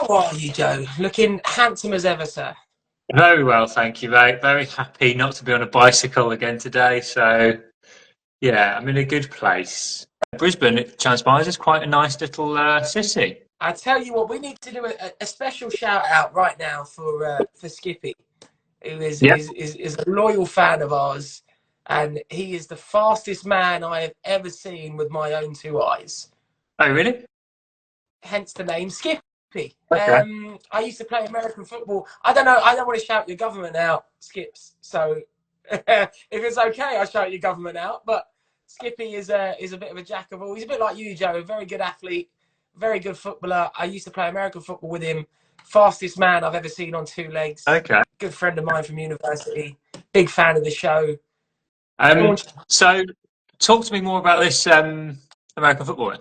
How are you, Joe? Looking handsome as ever, sir. Very well, thank you, mate. Very happy not to be on a bicycle again today. So, yeah, I'm in a good place. Brisbane, it transpires, is quite a nice little city. I tell you what, we need to do a special shout out right now for Skippy, who is, Yeah. is is is a loyal fan of ours, and he is the fastest man I have ever seen with my own two eyes. Oh, really? Hence the name Skippy. Okay. I used to play American football. I don't know. I don't want to shout your government out, Skips. So if it's okay, I shout your government out. But Skippy is a bit of a jack of all. He's a bit like you, Joe. A very good athlete, very good footballer. I used to play American football with him. Fastest man I've ever seen on two legs. Okay. Good friend of mine from university. Big fan of the show. Um, so, talk to me more about this American football.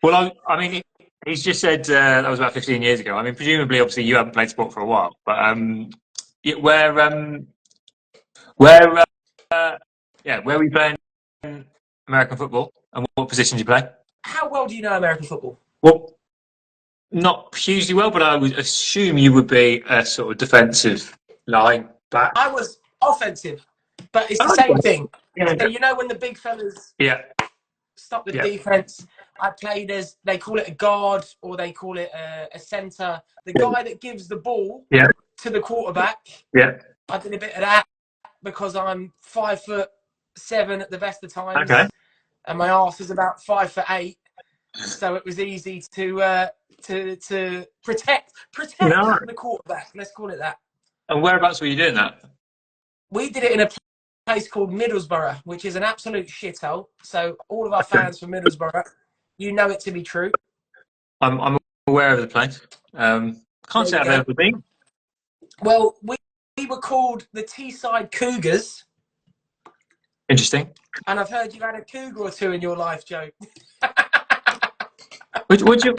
Well, I mean, he's just said that was about 15 years ago. I mean, presumably, obviously, you haven't played sport for a while, but yeah, where, where were you playing American football, and what position do you play? How well do you know American football? Well, not hugely well, but I would assume you would be a sort of defensive line back. I was offensive, but it's the Oh, same thing. yeah, So you know when the big fellas yeah, stop the yeah, defense. I played as they call it a guard or they call it a center. The guy that gives the ball yeah, to the quarterback. yeah. I did a bit of that because I'm 5'7" at the best of Okay. times, and my arse is about 5'8", so it was easy to protect No. the quarterback. Let's call it that. And whereabouts were you doing that? We did it in a place called Middlesbrough, which is an absolute shithole. So all of our Okay. fans from Middlesbrough, you know it to be true. I'm aware of the place. Can't There say you I've go. ever been. Well, we were called the Teesside Cougars, Interesting. and I've heard you had a cougar or two in your life, Joe. Would you?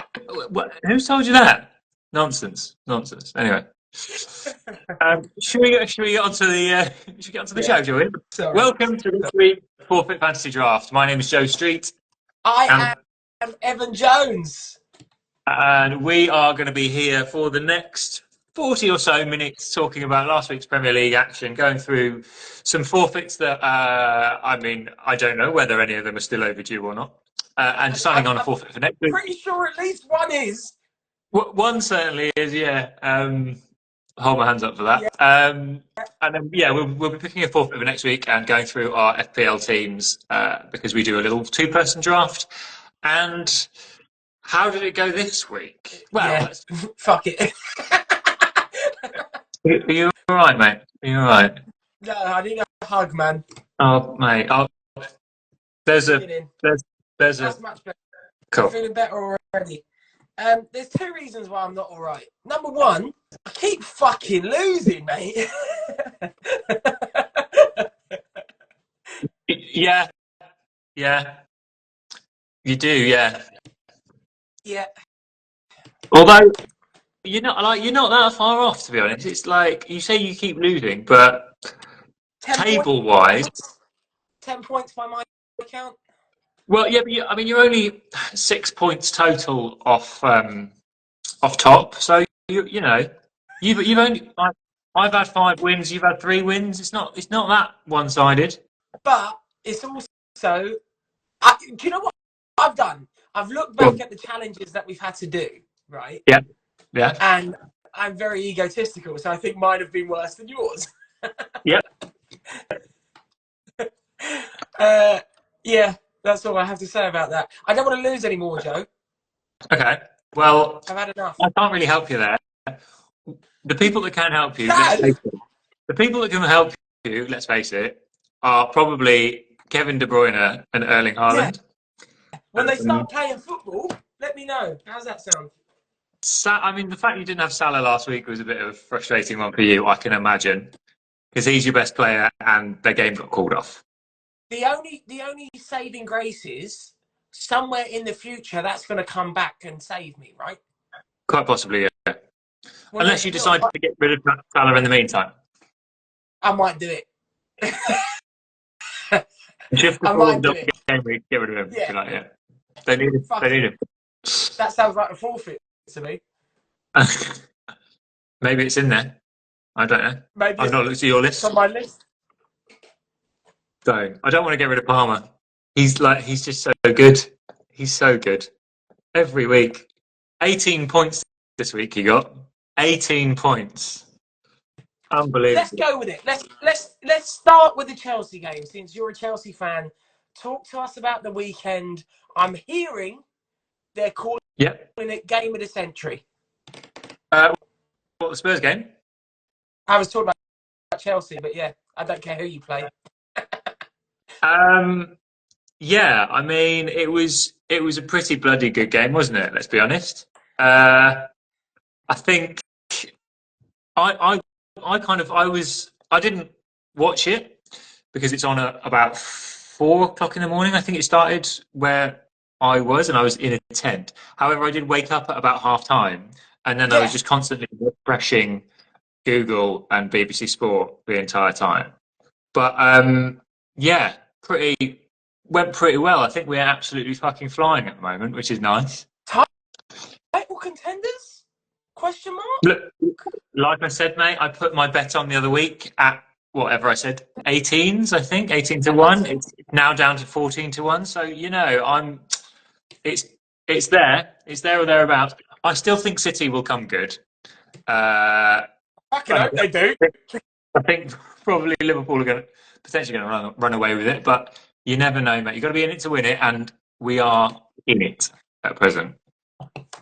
Who told you that? Nonsense. Nonsense. Anyway, should we get onto the should we get onto the Yeah, show, shall we? sorry. Welcome to this week's Forfeit Fantasy Draft. My name is Joe Street, and I am Evan Jones. and we are going to be here for the next 40 or so minutes talking about last week's Premier League action, going through some forfeits that I mean I don't know whether any of them are still overdue or not, and deciding on a forfeit for next week. Pretty sure at least one is. One certainly is, yeah. Hold my hands up for that. Yeah. And then, yeah, we'll be picking a forfeit for next week and going through our FPL teams because we do a little two-person draft. And how did it go this week? Well, yeah. Fuck it. Are you all right, mate? Are you all right? No, I need a hug, man. Oh, mate. Oh, there's a there's there's a That's much better. I'm cool. feeling better already. There's two reasons why I'm not all right. Number one, I keep fucking losing, mate. Yeah, yeah, you do, yeah. Yeah. Although you're not that far off, to be honest. It's like you say you keep losing, but 10 table wise, points. 10 points by my account. well, yeah, but I mean you're only 6 points total off top. So you know you've only I've had 5 wins, you've had 3 wins. It's not that one sided. But it's also, do you know what I've done? I've looked Well, back at the challenges that we've had to do, right? yeah, yeah, And I'm very egotistical, so I think mine have been worse than yours. yeah. Yeah, that's all I have to say about that. I don't want to lose anymore, Joe. Okay. Well, I've had enough. I can't really help you there. The people that can help you, Dad! the people that can help you, let's face it, are probably Kevin De Bruyne and Erling Yeah. Haaland. When they start playing football, let me know. How's that sound? I mean, the fact you didn't have Salah last week was a bit of a frustrating one for you, I can imagine, because he's your best player and their game got called off. The only saving grace is somewhere in the future that's going to come back and save me, right? Quite possibly, yeah. Well, Unless you decide to get rid of Salah in the meantime. I might do it. Just I before might do the it. game week, get rid of him. Yeah. Like, yeah. They need him. Fuck They need it. him. That sounds like a forfeit to me. Maybe it's in there. I don't know. Maybe I've not looked at your it's list. on my list. So I don't want to get rid of Palmer. He's just so good. He's so good. Every week. 18 points this week he got. 18 points. Let's Unbelievable. go with it. Let's start with the Chelsea game. Since you're a Chelsea fan, talk to us about the weekend. I'm hearing they're calling Yep. it game of the century. What, the Spurs game? I was talking about Chelsea, but yeah, I don't care who you play. Yeah, I mean it was a pretty bloody good game, wasn't it? Let's be honest. I think I I didn't watch it because it's on about 4 o'clock in the morning. I think it started where I was, and I was in a tent. However, I did wake up at about half time, and then I was Yeah, just constantly refreshing Google and BBC Sport the entire time. But yeah, pretty went pretty well. I think we're absolutely fucking flying at the moment, which is nice. title contenders? Question mark? Look, like I said, mate, I put my bet on the other week at whatever I said, 18s, I think, 18 to 1. It's now down to 14 to 1. So, it's it's there. It's there or thereabouts. I still think City will come good. I can hope they do. I think probably Liverpool are potentially going to run away with it, but you never know, mate. You've got to be in it to win it, and we are in it at present.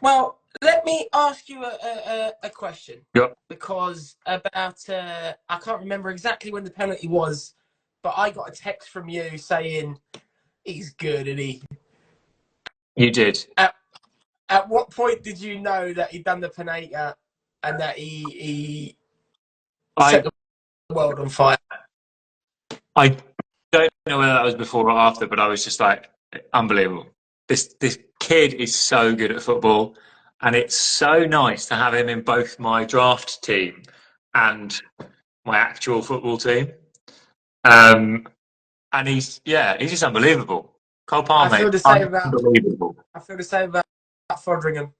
Well, let me ask you a question. Yep. Because about, I can't remember exactly when the penalty was, but I got a text from you saying he's good, and he. You did. At what point did you know that he'd done the penalty and that he set the world on fire? I don't know whether that was before or after, but I was just like, unbelievable. This kid is so good at football, and it's so nice to have him in both my draft team and my actual football team. And he's just unbelievable. Cole Palmer, I feel the same unbelievable. about Fodringham.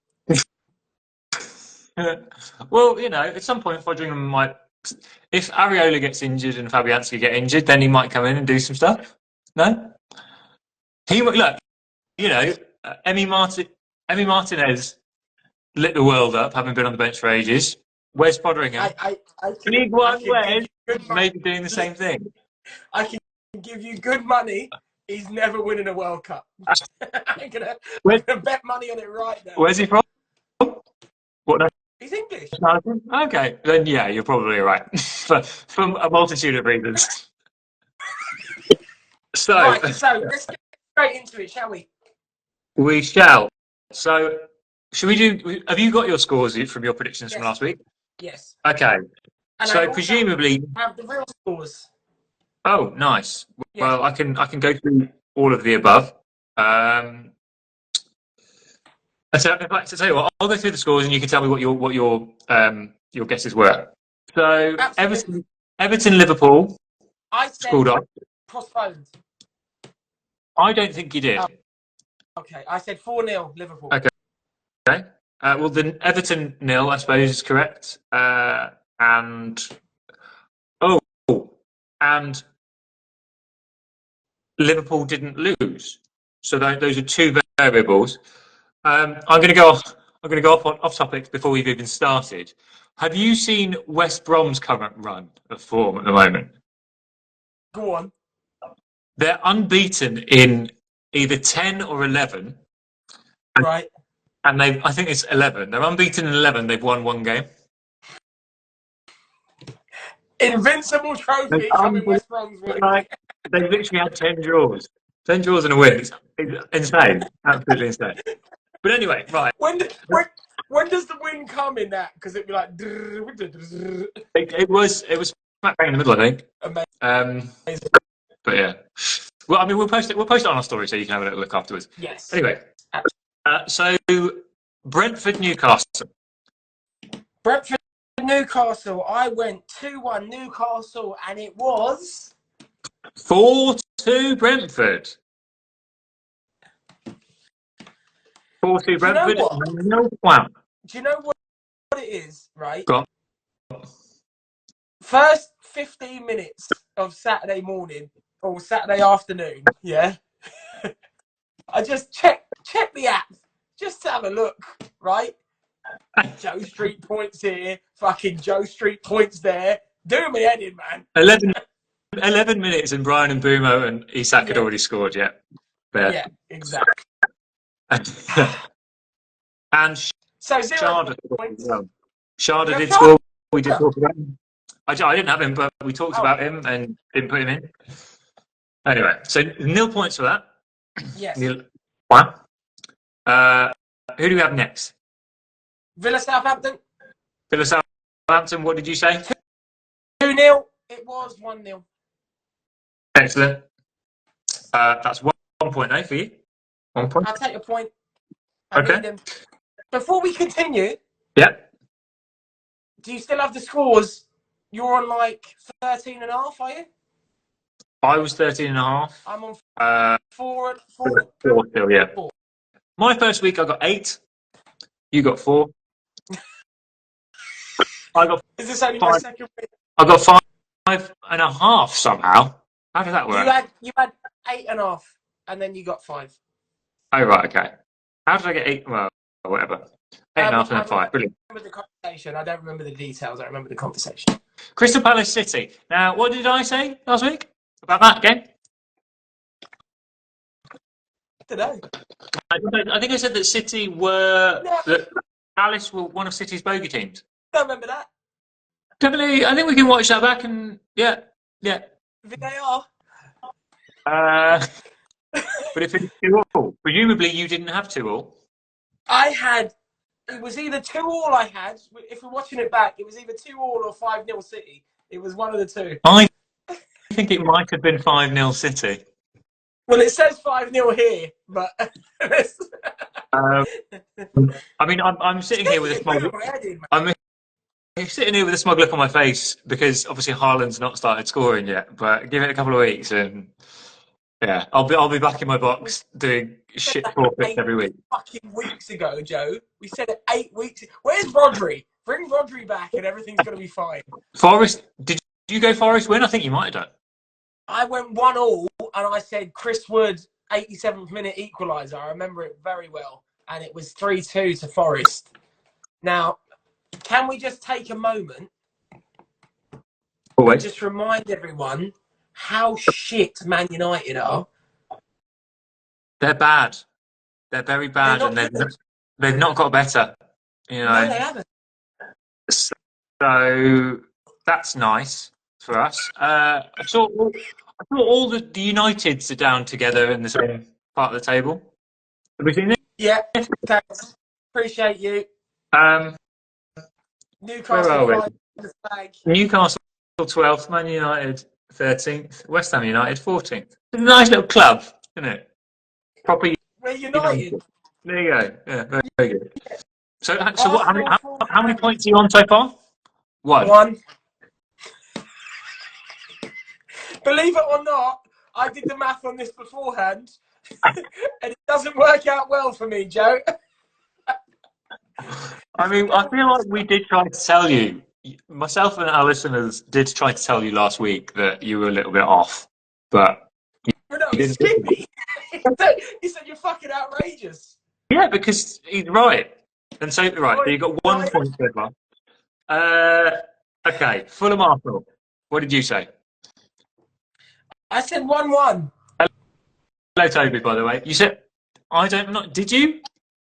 Well, at some point, Fodringham might. If Areola gets injured and Fabianski get injured, then he might come in and do some stuff. No, he look. Emi Martinez lit the world up, having been on the bench for ages. Where's Fodringham? League One, Wes, maybe doing the same thing. I can give you good money. He's never winning a World Cup. I'm gonna bet money on it right now. Where's he from? What? He's English. Okay, then yeah, you're probably right. From a multitude of reasons. So let's get straight into it, shall we? We shall. So, should we do? Have you got your scores from your predictions from last week? Yes. Okay. And so presumably, have the real scores. Oh, nice. Yes. Well, I can go through all of the above. So, in fact, to tell you what, I'll go through the scores, and you can tell me what your guesses were. So, Everton, Liverpool. I said scored up. Postponed. I don't think you did. Oh, okay, I said 4-0 Liverpool. Okay. Well, then Everton 0, I suppose, is correct. And Liverpool didn't lose. So those are two variables. I'm going to go off topic before we've even started. Have you seen West Brom's current run of form at the moment? Go on. They're unbeaten in either 10 or 11. Right. And I think it's 11. They're unbeaten in 11. They've won one game. Invincible trophy coming West Brom's way. They've literally had 10 draws. 10 draws and a win. It's insane. Absolutely insane. But anyway, right. When does the win come in that? Because it'd be like. It was smack bang in the middle, I think. Amazing. But yeah. Well, I mean, we'll post it on our story so you can have a little look afterwards. Yes. Anyway, so Brentford, Newcastle. Brentford, Newcastle. I went 2-1 Newcastle, and it was 4-2 Brentford. 4-2 Do you know Brentford. what? No wow. Do you know what it is, right? Go on. First 15 minutes of Saturday morning or Saturday afternoon, yeah. I just check the app just to have a look, right? Joe Street points here, fucking Joe Street points there. Do me head in, man. 11 minutes and Brian and Bumo and Isak had Yeah, already scored, yeah. There. yeah, exactly. And So 0 Sharda. points. Sharda You have did Charlie? score. We did talk about him. I didn't have him, but we talked Oh, about him and didn't put him in. Anyway, so 0 points for that. yes. Nil. Wow. Who do we have next? Villa Southampton. Villa Southampton, what did you say? 2-0. It was 1-0. Excellent. That's 1 point, eh, for you? 1 point. I'll take a point. I Okay. need them. Before we continue, Yeah. do you still have the scores? You're on like 13.5, are you? I was 13.5. I'm on Uh, 4 4 still, yeah. 4. My first week, I got 8. You got 4. I got Is this only 5. my second week? I got 5.5 somehow. How did that work? You had 8.5, and then you got 5. Oh, right, okay. How did I get 8? Well, whatever. 8.5 and then 5. Brilliant. I remember the conversation. I don't remember the details. I remember the conversation. Crystal Palace City. Now, what did I say last week about that game? Today. I think I said that City were... Yeah. That Palace were one of City's bogey teams. Don't remember that. Definitely, I think we can watch that back and... Yeah. VAR. But if it's 2-2, presumably you didn't have 2-2. I had... It was either 2-2 I had. If we're watching it back, it was either 2-2 or 5-0 City. It was one of the two. I think it might have been 5-0 City. Well, it says 5-0 here, but... I mean, I'm sitting here with a smug... I'm sitting here with a smug look on my face because obviously Haaland's not started scoring yet, but give it a couple of weeks and... Yeah, I'll be back in my box doing shit forfeits every week. Fucking weeks ago, Joe. We said it 8 weeks. Where's Rodri? Bring Rodri back, and everything's gonna be fine. Forest, did you go Forest win? I think you might have done. I went 1-1, and I said Chris Wood 87th minute equaliser. I remember it very well, and it was 3-2 to Forest. Now, can we just take a moment and just remind everyone how shit Man United are? They're bad. They're very bad, and they've not got better. You know. No, they haven't. So that's nice for us. I thought all the Uniteds are down together in the same part of the table. Have we seen it? Yeah, thanks. Appreciate you. Newcastle 12th, Man United 13th, West Ham United 14th. It's a nice little club, isn't it? Proper. We're United. There you go. Yeah, very good. So what? How many points are you on so far? One. Believe it or not, I did the math on this beforehand, and it doesn't work out well for me, Joe. I mean, I feel like we did try to tell you, myself and our listeners did try to tell you last week that you were a little bit off, but you didn't skip me. He said you're fucking outrageous. Yeah, because he's right. And so, right, so you got 1 point so far. Okay, Fulham Arsenal. What did you say? I said 1-1. Hello, Toby, by the way. You said, did you?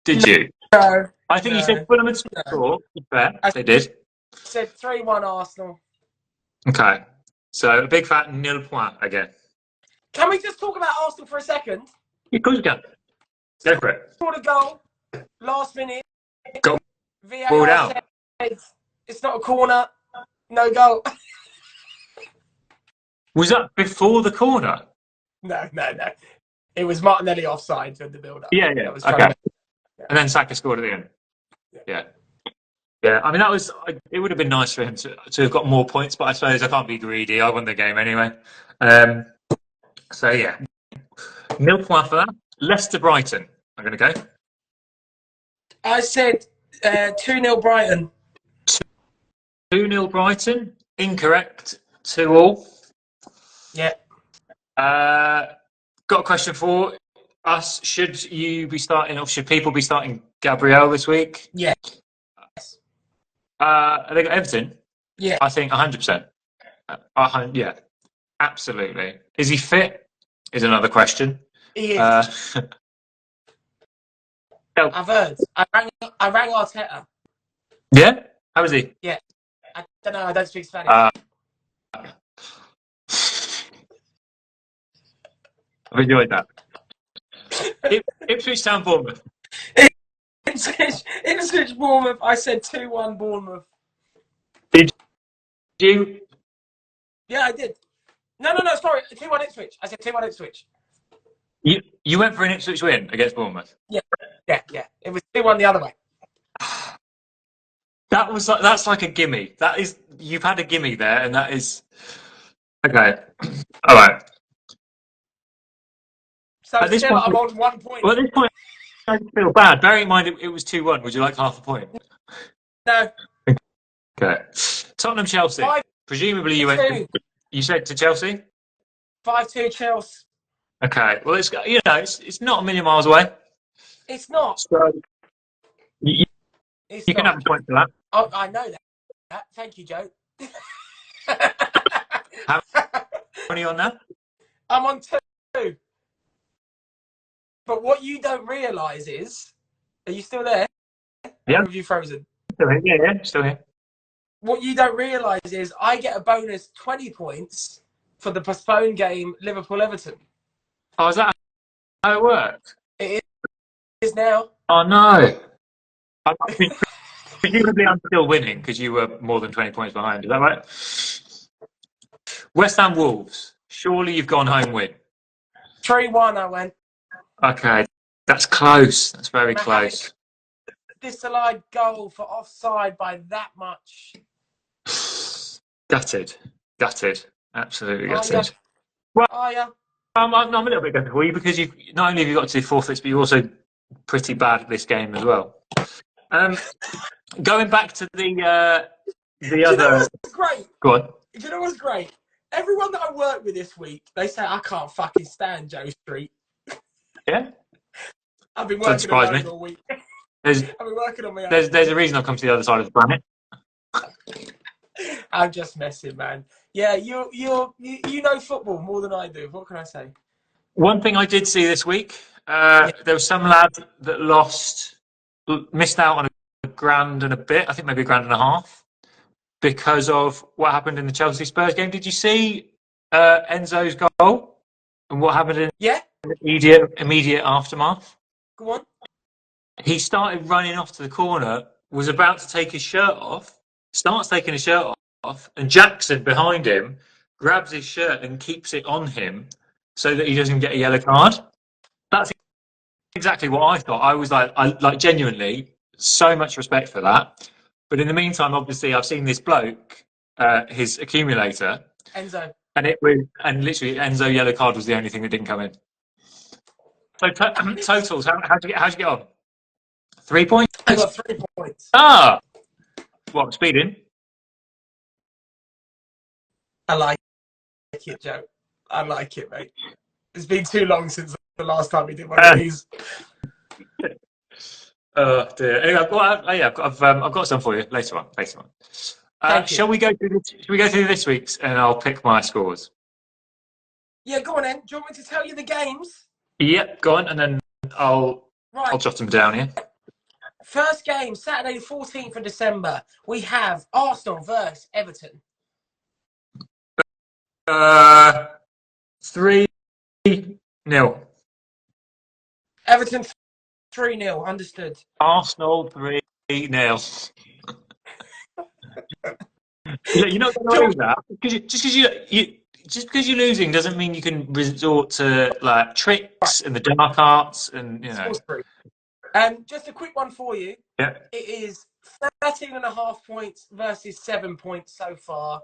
Did you? No. I think you said Fulham would score. Fair, they did. I said 3-1 Arsenal. Okay, so a big fat 0 point again. Can we just talk about Arsenal for a second? Of course you can. Go for it. Scored a goal, last minute. Goal. VAR said it's not a corner, no goal. Was that before the corner? No. It was Martinelli offside in the build-up. Yeah. Okay. And then Saka scored at the end. Yeah. I mean, it would have been nice for him to have got more points, but I suppose I can't be greedy. I won the game anyway. So, yeah. 0 point for that. Leicester Brighton. I'm going to go. I said 2-0 Brighton. 2-0 Brighton. Incorrect. 2-all. Yeah. Got a question for us. Should you be starting, or should people be starting Gabriel this week? Yes. They got Everton. Yeah. I think 100%. Yeah, absolutely. Is he fit? Is another question. He is. I've heard. I rang Arteta. Yeah? How is he? Yeah. I don't know. I don't speak Spanish. I've enjoyed that. Ipswich Town, Bournemouth. Ipswich Bournemouth. I said 2-1 Bournemouth. Did you? Yeah, I did. No. Sorry, 2-1 Ipswich. I said 2-1 Ipswich. You went for an Ipswich win against Bournemouth. Yeah. It was 2-1 the other way. That's like a gimme. That is, you've had a gimme there, and that is okay. All right. So At this still, point, I'm on 1 point. well, at this point, I feel bad. Bearing in mind it was 2-1. Would you like half a point? No. Okay. Tottenham Chelsea. Presumably you went. You said to Chelsea. 5-2 Chelsea. Okay. Well, it's not a million miles away. It's not. So you can have a point for that. Oh, I know that. Thank you, Joe. How many on that? I'm on 2. But what you don't realise is, are you still there? Yeah. Or have you frozen? Still here. Yeah, still here. What you don't realise is I get a bonus 20 points for the postponed game, Liverpool-Everton. Oh, is that how it works? It is now. Oh, no. I mean, presumably I'm still winning because you were more than 20 points behind. Is that right? West Ham Wolves. Surely you've gone home win. 3-1 I went. Okay. That's close. That's very close. Disallowed goal for offside by that much. Gutted. Absolutely gutted. Oh, yeah. I'm a little bit gutted for you because you not only have you got 2 forfeits, but you're also pretty bad at this game as well. Going back to the other. Do you know what's great? Go on. Do you know what's great? Everyone that I work with this week, they say I can't fucking stand Joe Street. Yeah. I've been working on those all week. I've been working on my own. There's a reason I've come to the other side of the planet. I'm just messing, man. Yeah, you know football more than I do. What can I say? One thing I did see this week, there was some lad that missed out on a grand and a bit. I think maybe a grand and a half because of what happened in the Chelsea Spurs game. Did you see Enzo's goal and what happened in the immediate aftermath? Go on. He started running off to the corner, was about to take his shirt off, starts taking his shirt off, and Jackson behind him grabs his shirt and keeps it on him so that he doesn't get a yellow card. That's exactly what I thought. I was like genuinely so much respect for that. But in the meantime, obviously, I've seen this bloke, his accumulator, Enzo, and literally Enzo yellow card was the only thing that didn't come in. So totals, how'd you get on? 3 points? I got 3 points. Ah! What, speeding? I like it, Joe. I like it, mate. It's been too long since the last time we did one of these. Oh dear. Anyway, I've got some for you later on. Shall we go through this week's and I'll pick my scores? Yeah, go on then. Do you want me to tell you the games? Yep, go on, and then I'll jot them down here. First game, Saturday the 14th of December. We have Arsenal versus Everton. 3-0. Everton 3-0, understood. Arsenal 3-0. You're not going to do that just because you're losing doesn't mean you can resort to like tricks and the dark arts and you know. Just a quick one for you. Yeah. It is 13.5 points versus 7 points so far.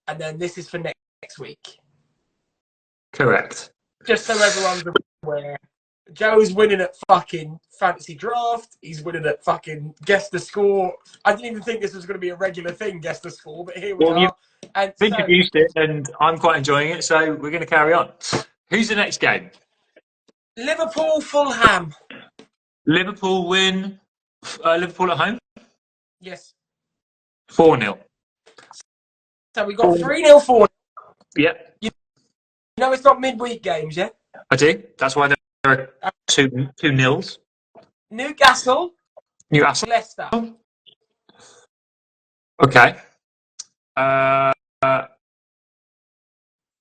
And then this is for next week. Correct. Just so everyone's aware. Joe's winning at fucking fantasy draft. He's winning at fucking guess the score. I didn't even think this was going to be a regular thing, guess the score, but here we Well, you've are. And so, introduced it, and I'm quite enjoying it, so we're going to carry on. Who's the next game? Liverpool, Fulham. Liverpool win. Liverpool at home? Yes. 4-0. So we got 3-0 4. Yep. You know it's not midweek games, yeah? I do. That's why there are two nils. Newcastle, Newcastle. Leicester. Okay.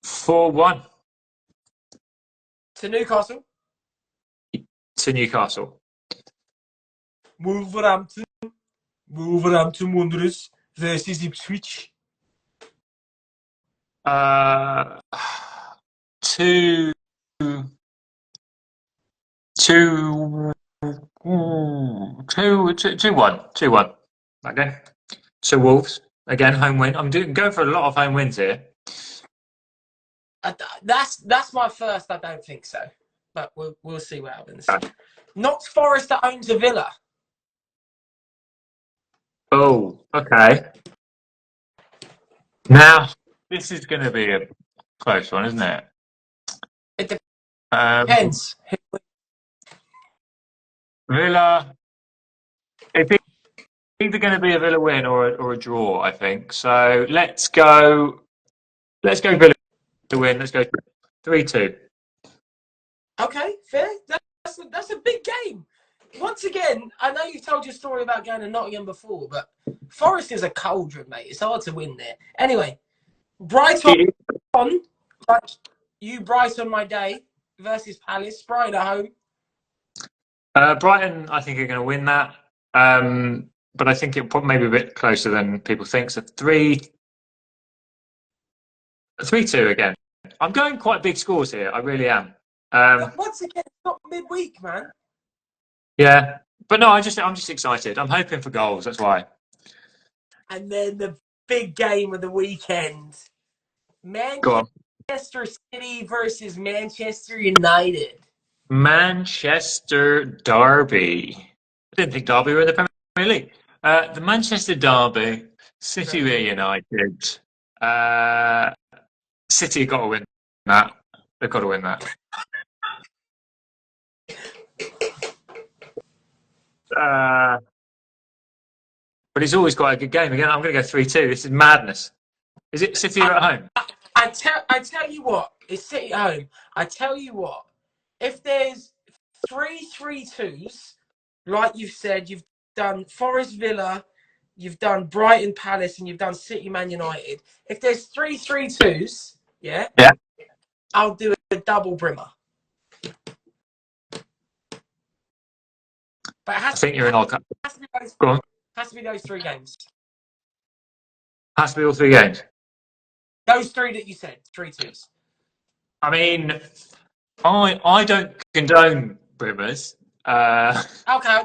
4-1 To Newcastle. to Newcastle. Wolverhampton Wanderers versus Ipswich. 2-1 Okay. So Wolves again, home win. I'm going for a lot of home wins here. That's my first. I don't think so, but we'll see what happens. Not Forest that owns a Villa. Oh, okay. Now this is going to be a close one, isn't it? It depends. Villa. It's either going to be a Villa win or a draw, I think. So let's go Villa win. Let's go 3-2. Okay, fair. That's a big game. Once again, I know you've told your story about going to Nottingham before, but Forest is a cauldron, mate. It's hard to win there. Anyway, Brighton, like you Brighton my day versus Palace. Brighton at home. Brighton, I think, are going to win that. But I think it'll probably maybe a bit closer than people think. So 3-2 again. I'm going quite big scores here. I really am. Once again, it's not midweek, man. Yeah, but no, I'm just excited. I'm hoping for goals. That's why. And then the big game of the weekend: Go on. Manchester City versus Manchester United. Manchester Derby. I didn't think Derby were in the Premier League. The Manchester Derby, City v United. City have got to win that. They've got to win that. But it's always quite a good game. Again, I'm going to go 3-2. This is madness. Is it City or at home? I tell you what, it's City at home. I tell you what, if there's 3-3-2s, like you've said, you've done Forest Villa, you've done Brighton Palace, and you've done City Man United. If there's 3-3-2s, yeah, I'll do a double brimmer. But it has I think you're in all. Go on. Has to be those three games. Has to be all three games. Those three that you said, 3-2s. I mean, I don't condone brimmers. Okay,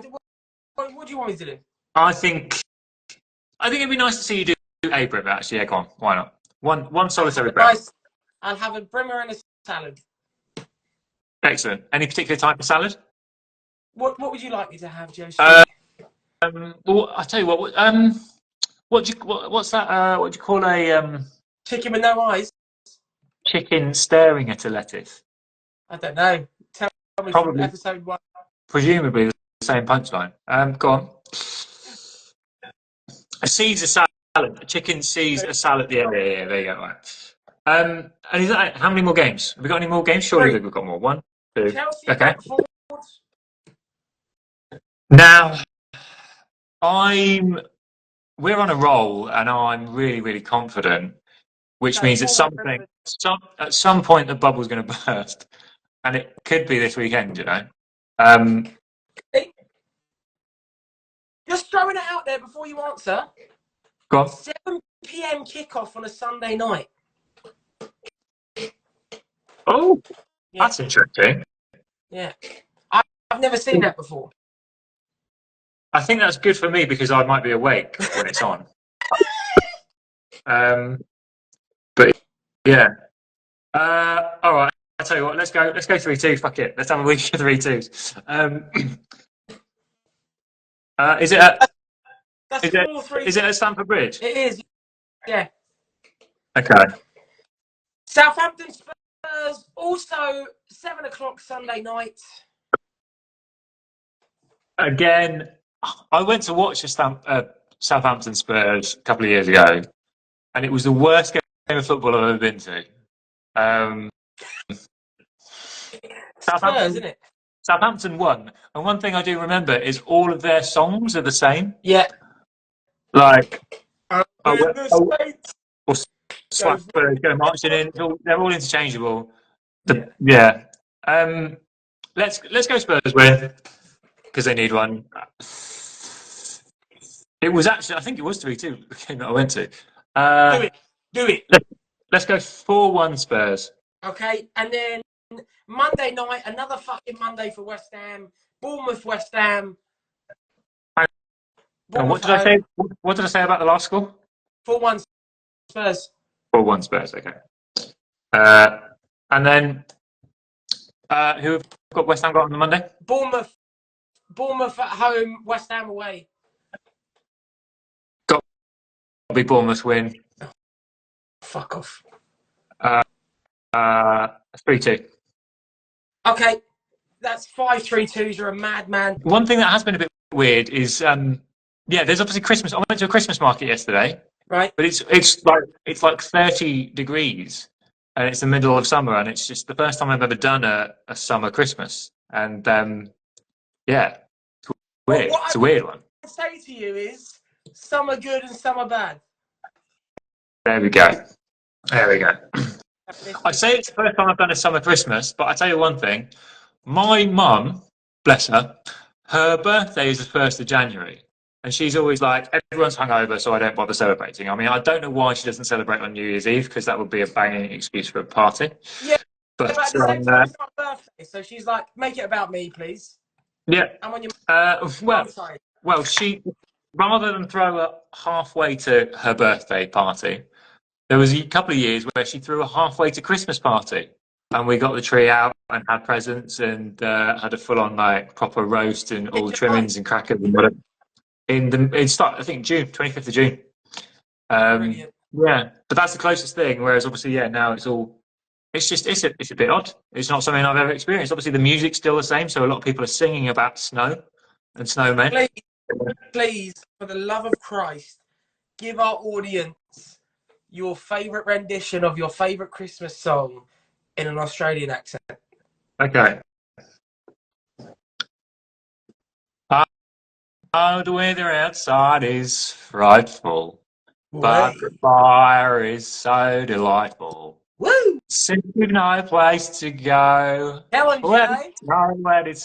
what do you want me to do? I think it'd be nice to see you do a brimmer. Actually, yeah, go on. Why not? One solitary brimmer. Nice. I'll have a brimmer and a salad. Excellent. Any particular type of salad? What would you like me to have, Joe? Well, I'll tell you what. What's that? What do you call a chicken with no eyes? Chicken staring at a lettuce. I don't know. Tell me Probably, from episode 1. Presumably the same punchline. Go on. A Caesar salad. A chicken Caesar salad. Yeah, there you go. Right. And is that how many more games? Have we got any more games? Surely we've got more. 1, 2. Chelsea, okay. Now, we're on a roll, and I'm really, really confident. Which means at some point the bubble's going to burst, and it could be this weekend. You know. Just throwing it out there before you answer. Go on. 7 p.m. kickoff on a Sunday night. Oh, yeah. That's interesting. Yeah, I've never seen that before. I think that's good for me because I might be awake when it's on. But yeah. All right. tell you what. Let's go 3-2. Fuck it. Let's have a week of 3-2s. Is it at That's is it 4-3. is it at Stamford Bridge? It is. Yeah. Okay. Southampton Spurs also 7 o'clock Sunday night. Again, I went to watch Southampton Spurs a couple of years ago, and it was the worst game of football I've ever been to. Spurs, isn't it? Southampton won, and one thing I do remember is all of their songs are the same. Yeah. Like, In the States. or Spurs go marching in. They're all interchangeable. Yeah. Yeah. Let's go Spurs win because they need one. It was actually, I think it was 3-2 the game that I went to. Do it. Let's go 4-1 Spurs. Okay, and then Monday night, another fucking Monday for West Ham. Bournemouth, West Ham. And what did I say? What did I say about the last score? 4-1 Spurs. 4-1 Spurs. Okay. And then who have got West Ham got on the Monday? Bournemouth at home, West Ham away. Got to be Bournemouth win. Fuck off. 3-2. Okay, that's 5-3-2s. You're a madman. One thing that has been a bit weird is, there's obviously Christmas. I went to a Christmas market yesterday, right? But it's like 30 degrees, and it's the middle of summer, and it's just the first time I've ever done a summer Christmas, and yeah, it's weird. It's a weird one. What I say to you is, some are good and some are bad. There we go. I say it's the first time I've done a summer Christmas, but I tell you one thing: my mum, bless her, her birthday is the 1st of January. And she's always like, everyone's hungover, so I don't bother celebrating. I mean, I don't know why she doesn't celebrate on New Year's Eve, because that would be a banging excuse for a party. Yeah, but at the same time, it's not her birthday, so she's like, make it about me, please. Yeah. I'm on your well, she, rather than throw her halfway to her birthday party, there was a couple of years where she threw a halfway to Christmas party. And we got the tree out and had presents and had a full-on, like, proper roast and all trimmings and crackers and whatever. I think June, 25th of June. Yeah, but that's the closest thing. Whereas obviously, now it's a bit odd. It's not something I've ever experienced. Obviously, the music's still the same, so a lot of people are singing about snow and snowmen. Please, for the love of Christ, give our audience your favourite rendition of your favourite Christmas song in an Australian accent. Okay. Oh, the weather outside is frightful, but the fire is so delightful. Woo! Since we've no place to go, let it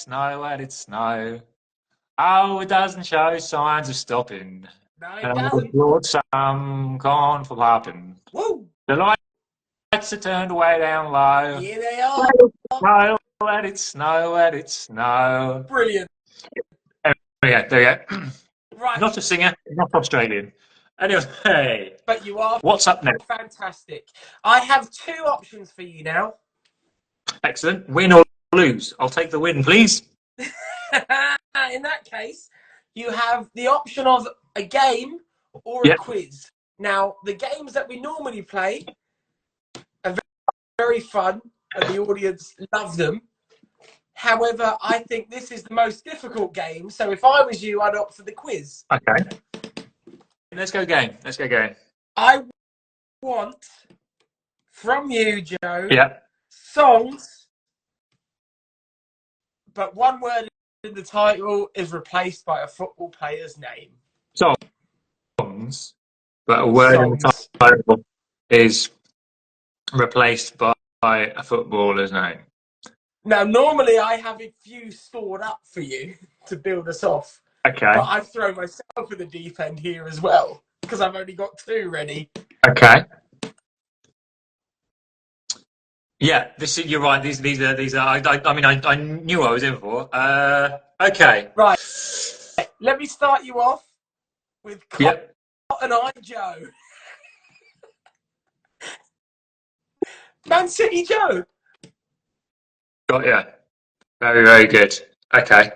snow. Oh, it doesn't show signs of stopping. No, it doesn't. Brought some corn for popping. Woo! The lights are turned way down low. Here they are. Let it snow. Brilliant. There you go. Right. Not a singer, not Australian. Anyway. But you are. What's up next? Fantastic. I have 2 options for you now. Excellent. Win or lose? I'll take the win, please. In that case, you have the option of a game or a quiz. Now, the games that we normally play are very fun, and the audience love them. However, I think this is the most difficult game. So if I was you, I'd opt for the quiz. Okay. Let's go game. I want from you, Joe, songs, but one word in the title is replaced by a football player's name. Songs, but a word in the title is replaced by a footballer's name. Now, normally I have a few stored up for you to build us off. Okay. But I've thrown myself in the deep end here as well, because I've only got 2 ready. Okay. Yeah, you're right. These are. I knew I was in for. Okay. Right. Let me start you off with Cotton Eye Joe. Man City Joe. Got ya. Very, very good. Okay.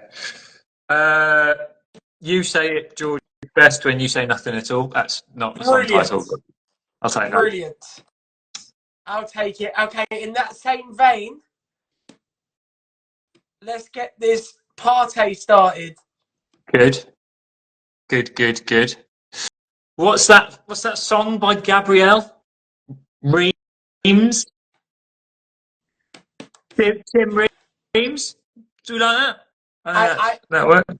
You say it, George, best when you say nothing at all. That's not the song title, Brilliant. but I'll take that. Brilliant. I'll take it. Okay, in that same vein, let's get this party started. Good. Good, good, good. What's that? What's that song by Gabrielle? Reams? Tim Reams? Do you like that? I think I that work. you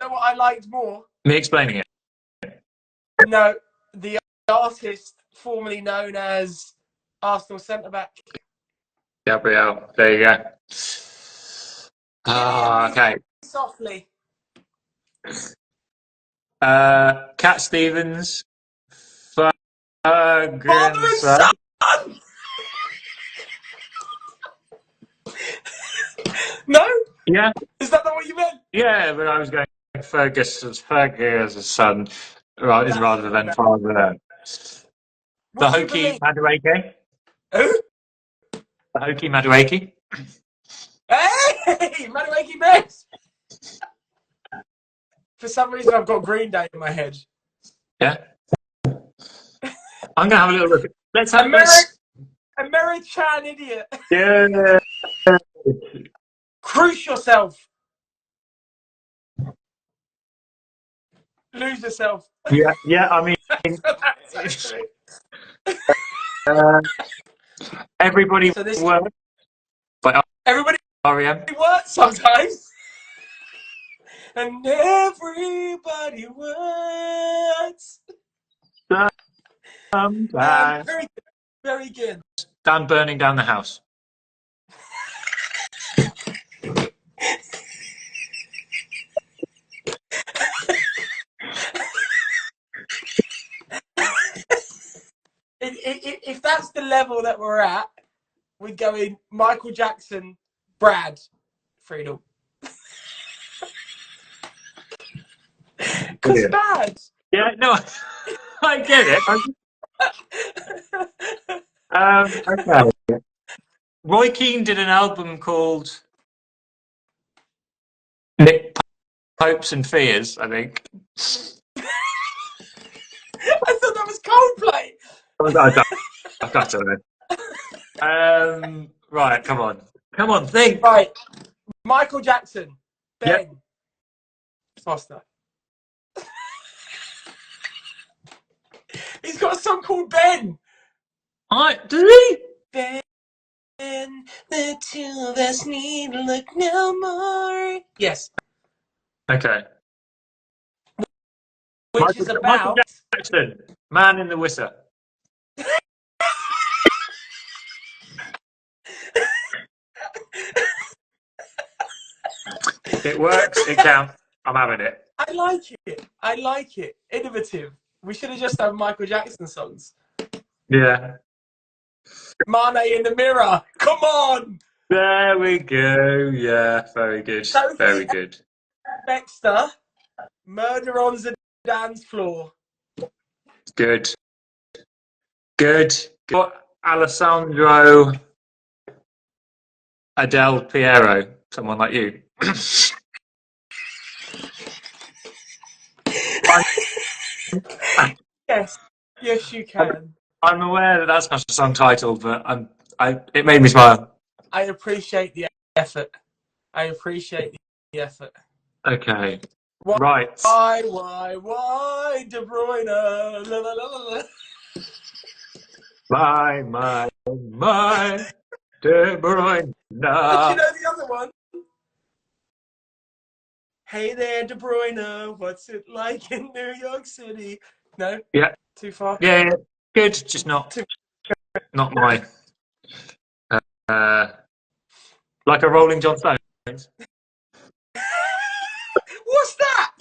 know what I liked more? Me explaining it. No, the artist formerly known as Arsenal centre back. Gabrielle. There you go. Give it a me Okay. softly. Cat Stevens. Father and Ferguson. son. No, Yeah. is that not what you meant? Yeah, but I was going Fergus's son, right, is That's rather than father. The would you Hokey believe? Madueke. Who? The Hokey Madueke. Hey, Madueke Best. For some reason, I've got Green Day in my head. Yeah. I'm gonna have a little look. Let's have American idiot. Yeah. Cruise yourself. Lose yourself. Yeah. I mean, That's uh, everybody so this works by everybody REM. works sometimes. And everybody works. Sometimes. Very good. Very good. Dan burning down the house. If that's the level that we're at, we're going Michael Jackson, Brad, Friedel. Because Brilliant. bad. Yeah, no, I get it. Okay. Roy Keane did an album called Nick Hopes and Fears, I think. I thought that was Coldplay. I don't know. Right, come on, think. Right, Michael Jackson, Yep. Ben Foster. He's got a song called Ben. Does he? Ben, the two of us need to look no more. Yes, Okay. which is Michael about. Jackson, Man in the Whistle. It works. It counts. I'm having it. I like it. I like it. Innovative. We should have just done Michael Jackson songs. Yeah. Mane in the mirror. Come on. There we go. Yeah, very good. Sophie Very good. Baxter. Murder on the dance floor. Good. Good. Alessandro Adele Piero, someone like you. Yes. Yes, you can. I'm aware that that's not a song title, but it made me smile. I appreciate the effort. I appreciate the effort. Okay. Why, Right. why, De Bruyne? La, la, la, la, la. My, De Bruyne. But you know the other one? Hey there, De Bruyne. What's it like in New York City? No? Yeah. Too far? Yeah. Good. Just not Too... my. Like a Rolling John Stones. What's that?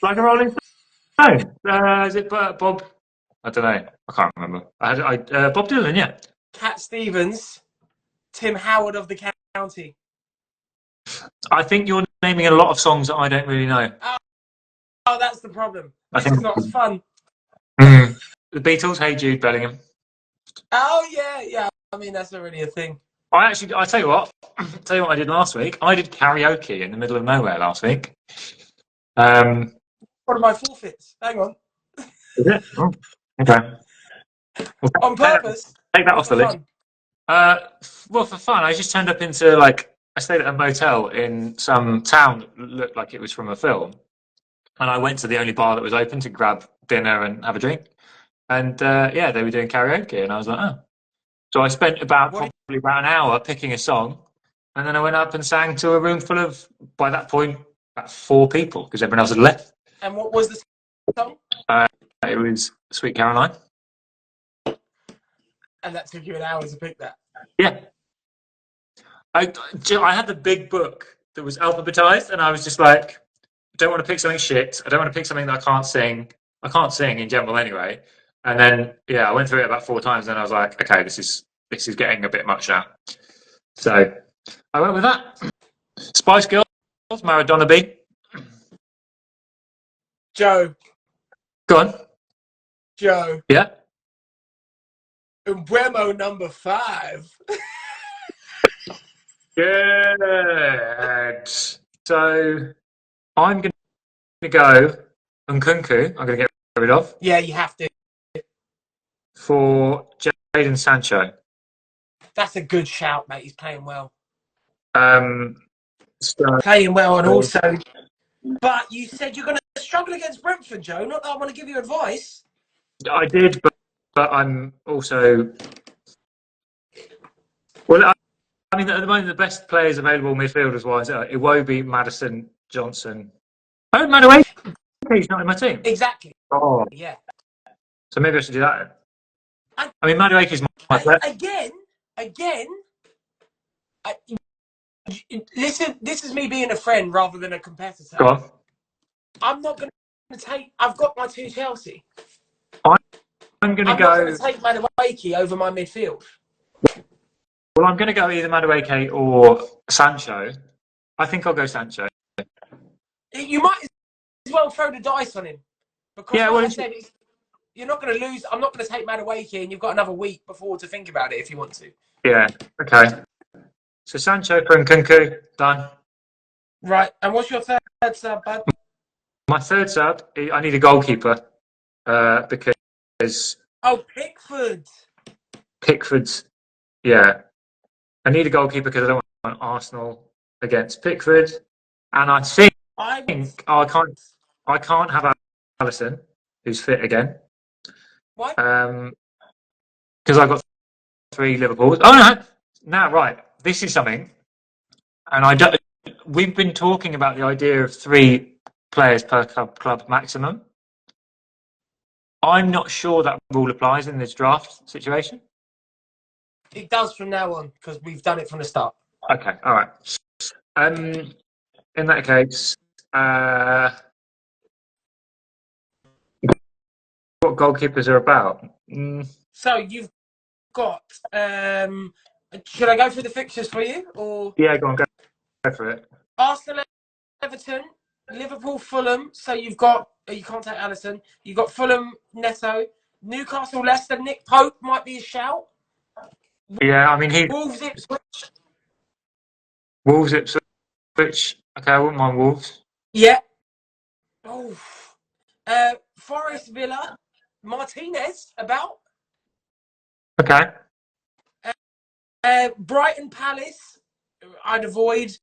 Like a Rolling Stones. Is it Bob? I don't know. I can't remember. Bob Dylan. Yeah. Cat Stevens, Tim Howard of the County. I think you're naming a lot of songs that I don't really know. Oh, that's the problem. I This think is not as fun. The Beatles. Hey Jude, Bellingham. Oh, yeah, yeah. I mean, that's already a thing. I tell you what, I did last week. I did karaoke in the middle of nowhere last week. Um, One of my forfeits. Hang on. is it? Oh, okay. Well, On purpose take that or off for the list. fun? Well, for fun, I just turned up into like I stayed at a motel in some town that looked like it was from a film, and I went to the only bar that was open to grab dinner and have a drink. And yeah, they were doing karaoke, and I was like, oh. So I spent What probably about an hour picking a song, and then I went up and sang to a room full of, by that point, about 4 people because everyone else had left. and what was the song? Uh, it was Sweet Caroline. And that took you an hour to pick that. Yeah, I had the big book that was alphabetized, and I was just like, I don't want to pick something shit. I don't want to pick something that I can't sing. I can't sing in general anyway. And then yeah, I went through it about 4 times, and I was like, okay, this is getting a bit much now. So I went with that. Spice Girls, Maradona B. Joe. Go on. Joe. Yeah. Umbremo number 5. Good. So I'm going to go Nkunku. I'm going to get rid of Yeah, you have to. for Jadon Sancho. That's a good shout, mate. He's playing well. So, Playing well, and also. But you said you're going to struggle against Brentford, Joe. Not that I want to give you advice. I did, but I'm also. Well, I mean, at the moment, the best players available midfielders wise are Iwobi, Madison, Johnson. Oh, Madueke, he's not in my team. Exactly. Oh, Yeah. so maybe I should do that. I mean, Madueke is my player. Again. Listen, this is me being a friend rather than a competitor. Go on. I'm not going to take. I've got my 2 Chelsea. I'm going to I'm go. not going to take Madueke over my midfield. Well, I'm going to go either Madueke or Sancho. I think I'll go Sancho. You might as well throw the dice on him. Because Yeah, like well, I said, you're not going to lose. I'm not going to take Madueke, and you've got another week before to think about it if you want to. yeah, okay. So Sancho for Nkunku, done. Right, and what's your third sub, bud? My third sub, I need a goalkeeper because Oh, Pickford. Pickford's, yeah. I need a goalkeeper because I don't want Arsenal against Pickford. And I think I can't have Alisson, who's fit again. Why? Because I've got 3 Liverpools. Oh, no. Now, right. This is something. And I don't. We've been talking about the idea of 3 players per club maximum. I'm not sure that rule applies in this draft situation. It does from now on because we've done it from the start. Okay, all right. In that case, what goalkeepers are about? So you've got. Should I go through the fixtures for you, or Yeah, go on, go for it. Arsenal, Everton, Liverpool, Fulham. So you've got. You can't take Alisson. You've got Fulham, Neto, Newcastle, Leicester. Nick Pope might be a shout. Yeah, I mean Wolves, Ipswich. Wolves, Ipswich. Okay, I wouldn't mind Wolves. Yeah. Oh. Forest, Villa, Martinez about. Okay. Brighton, Palace. I'd avoid.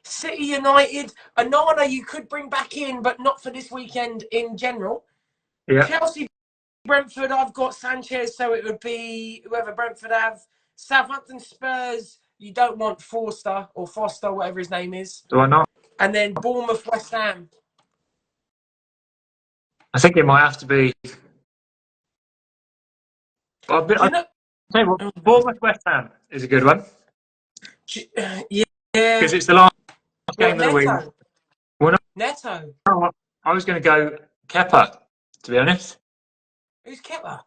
City United, Anana you could bring back in, but not for this weekend in general. Yeah. Chelsea, Brentford, I've got Sanchez, so it would be whoever Brentford have. Southampton, Spurs, you don't want Forster or Foster, whatever his name is. Do I not? And then Bournemouth, West Ham. I think it might have to be. Bournemouth, West Ham is a good one. Yeah. Because it's the last game of the week. Well, Neto. I was going to go Kepa, to be honest. Who's Kepa?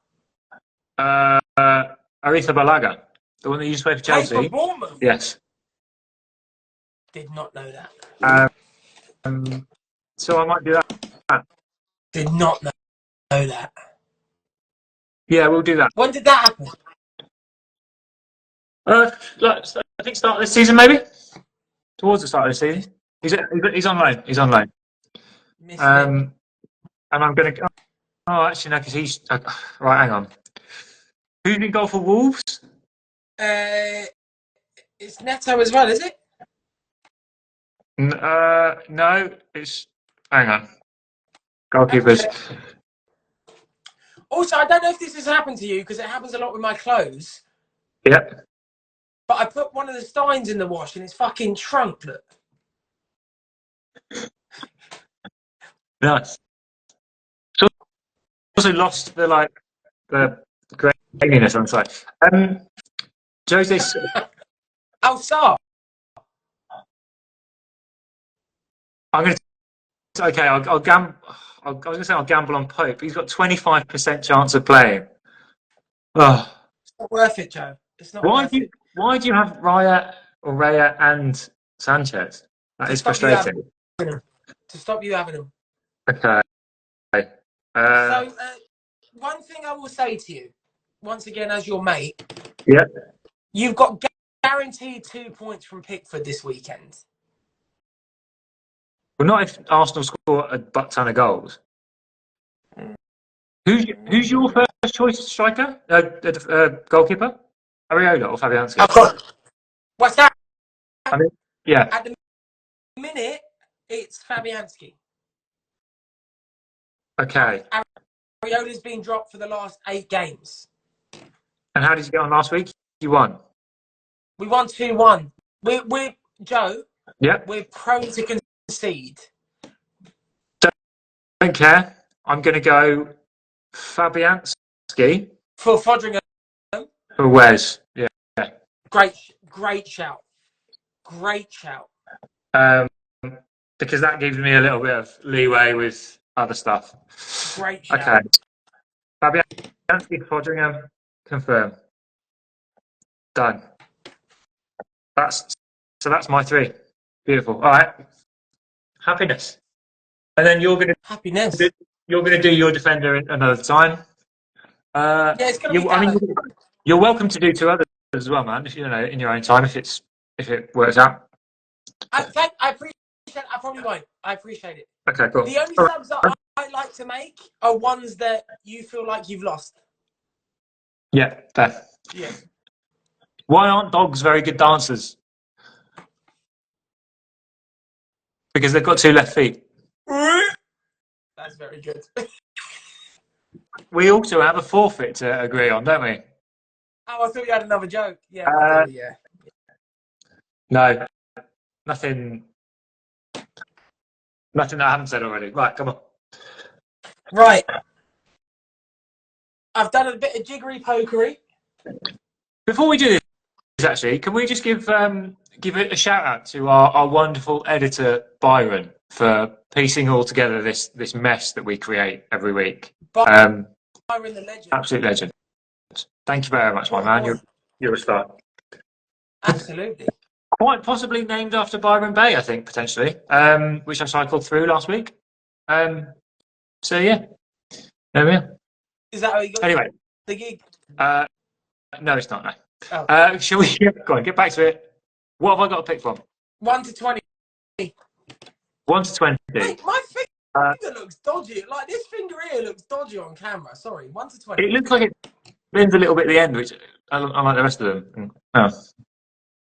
Arrizabalaga, the one that used to play for Chelsea. Play for Bournemouth? Yes. Did not know that. So I might do that. Did not know that. Yeah, we'll do that. When did that happen? I think start of this season, maybe towards the start of the season. He's on loan. He's on loan. Misfit. And I'm going to. Oh, actually, no, because he's right. Hang on. Who's in goal for Wolves? It's Neto as well, is it? No, it's. Hang on. Goalkeepers. Also, I don't know if this has happened to you because it happens a lot with my clothes. Yep. But I put one of the Steins in the wash and it's fucking shrunk. Look. Nice. So also lost the graininess on the side. Jose. Oh, Sar. I'm going to. Okay, I'll gamble. I was going to say I'll gamble on Pope. He's got 25% chance of playing. Oh. It's not worth it, Joe. It's not Why worth do you, it. why do you have Raya and Sanchez? That is frustrating. To stop you having them. Okay. So, one thing I will say to you, once again, as your mate, Yeah. you've got guaranteed 2 points from Pickford this weekend. Well, not if Arsenal score a butt ton of goals. Who's your first choice striker? Goalkeeper? Areola or Fabianski? I've got. What's that? I mean, yeah. At the minute, it's Fabianski. Okay. Areola's been dropped for the last 8 games. And how did you get on last week? You won. We won 2-1. We're Joe. Yeah. We're prone to concede. Don't care. I'm going to go Fabianski For Fodringham. for Wes. Yeah. Great shout. Great shout. Because that gives me a little bit of leeway with other stuff. Great shout. Okay. Fabianski, Fodringham, confirm. Done. That's my 3. Beautiful. All right. Happiness. And then you're gonna do your defender another time. Yeah, it's gonna be. I mean, you're welcome to do 2 others as well, man. If you know in your own time, if it works out. I appreciate. I probably won't. I appreciate it. Okay, cool. The only subs that I like to make are ones that you feel like you've lost. Yeah, fair. Yeah. Why aren't dogs very good dancers? Because they've got 2 left feet. That's very good. We also have a forfeit to agree on, don't we? Oh, I thought you had another joke. Yeah, yeah. No, nothing that I haven't said already. Right, come on. Right. I've done a bit of jiggery pokery. Before we do this, actually, can we just give a shout out to our wonderful editor Byron for piecing all together this mess that we create every week. Byron the legend. Absolute legend. Thank you very much, my man. You're a star. Absolutely. Quite possibly named after Byron Bay, I think, potentially, which I cycled through last week. So yeah, there we are. Is that how you got the gig? No, it's not. No. Oh. Shall we go on? Get back to it. What have I got to pick from? 1 to 20. 1 to 20. Mate, my finger looks dodgy. Like this finger here looks dodgy on camera. Sorry, 1 to 20. It looks like it bends a little bit at the end, which unlike the rest of them. Oh. It's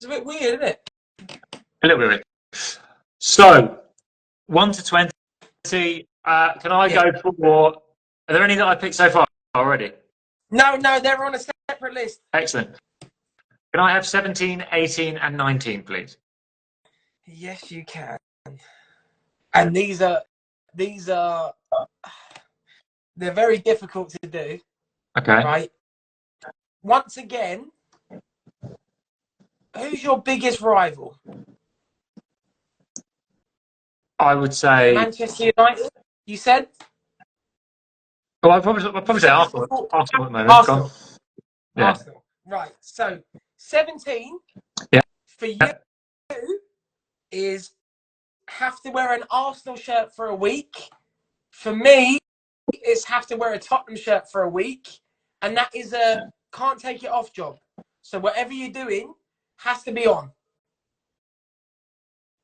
a bit weird, isn't it? A little bit weird. So, 1 to 20. Can I go for? Are there any that I picked so far already? No, they're on a separate list. Excellent. Can I have 17, 18, and 19, please? Yes, you can. And these are they're very difficult to do. Okay. Right. Once again, who's your biggest rival? I would say Manchester United. You said? Well, I'd probably say Arsenal. Arsenal at the moment. Arsenal. Yeah. Arsenal. Right. So 17 for you is have to wear an Arsenal shirt for a week. For me, it's have to wear a Tottenham shirt for a week. And that is a can't take it off job. So whatever you're doing has to be on.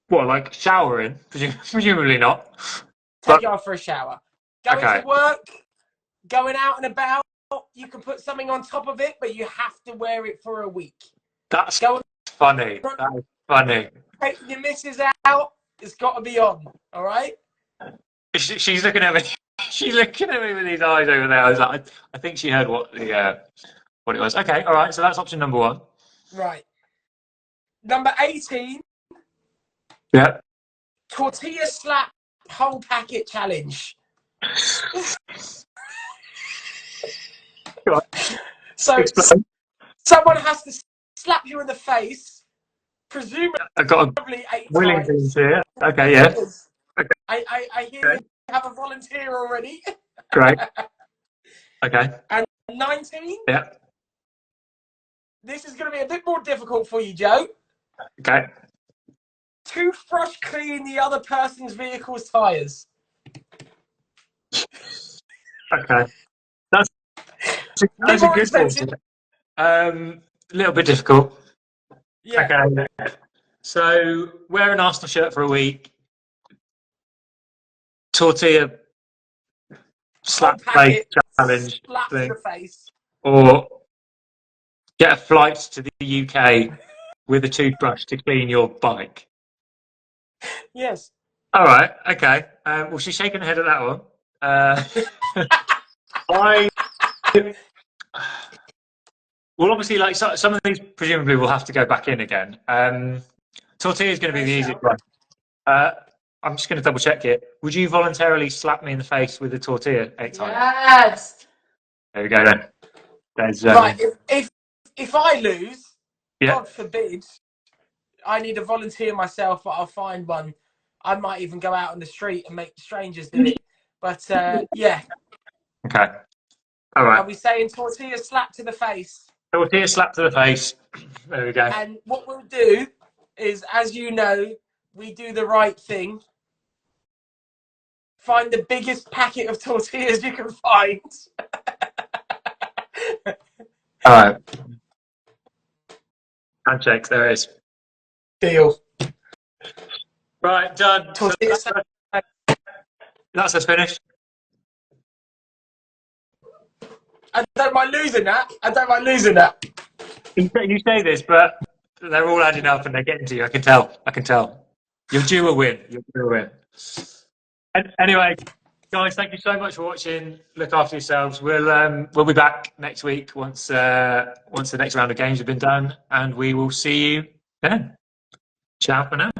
What, like showering? Presumably not. Take But you off for a shower. Going to okay, work, going out and about, you can put something on top of it, but you have to wear it for a week. that's Go funny. on, That is funny. taking your missus out, it's got to be on. All right? She's looking at me. She's looking at me with these eyes over there. I was like, I think she heard what it was. Okay, all right. So that's option number one. Right. Number 18, Yeah. tortilla slap whole packet challenge. Go on, So explain. someone has to slap you in the face, presumably I've got a 8 willing team times. here. Okay, yeah. Okay, I hear you have a volunteer already. great. Okay. And 19, Yeah. this is going to be a bit more difficult for you, Joe. Okay. Toothbrush clean the other person's vehicle's tyres. Okay. That's A bit a more good one. expensive. A little bit difficult. Yeah. Okay. So wear an Arsenal shirt for a week. Tortilla slap Whole face packet challenge slap to thing, the face. or get a flight to the UK with a toothbrush to clean your bike. Yes. All right. Okay. Well, she's shaking her head at that one. I well, obviously, like some of these, presumably, will have to go back in again. Tortilla is going to be the easiest one. I'm just going to double check it. Would you voluntarily slap me in the face with a tortilla 8 times? Yes. There we go then. There's Right. If I lose, yeah. God forbid, I need a volunteer myself, but I'll find one. I might even go out on the street and make strangers do it. But yeah. Okay. All right. Are we saying tortilla slap to the face? Tortilla slap to the face. There we go. And what we'll do is, as you know, we do the right thing. Find the biggest packet of tortillas you can find. All right. Handshakes. There it is. Deal. Right. Done. Tortilla So that's us finished. I don't mind losing that. You say this, but they're all adding up and they're getting to you. I can tell. You're due a win. And anyway, guys, thank you so much for watching. Look after yourselves. We'll be back next week once the next round of games have been done, and we will see you then. Ciao for now.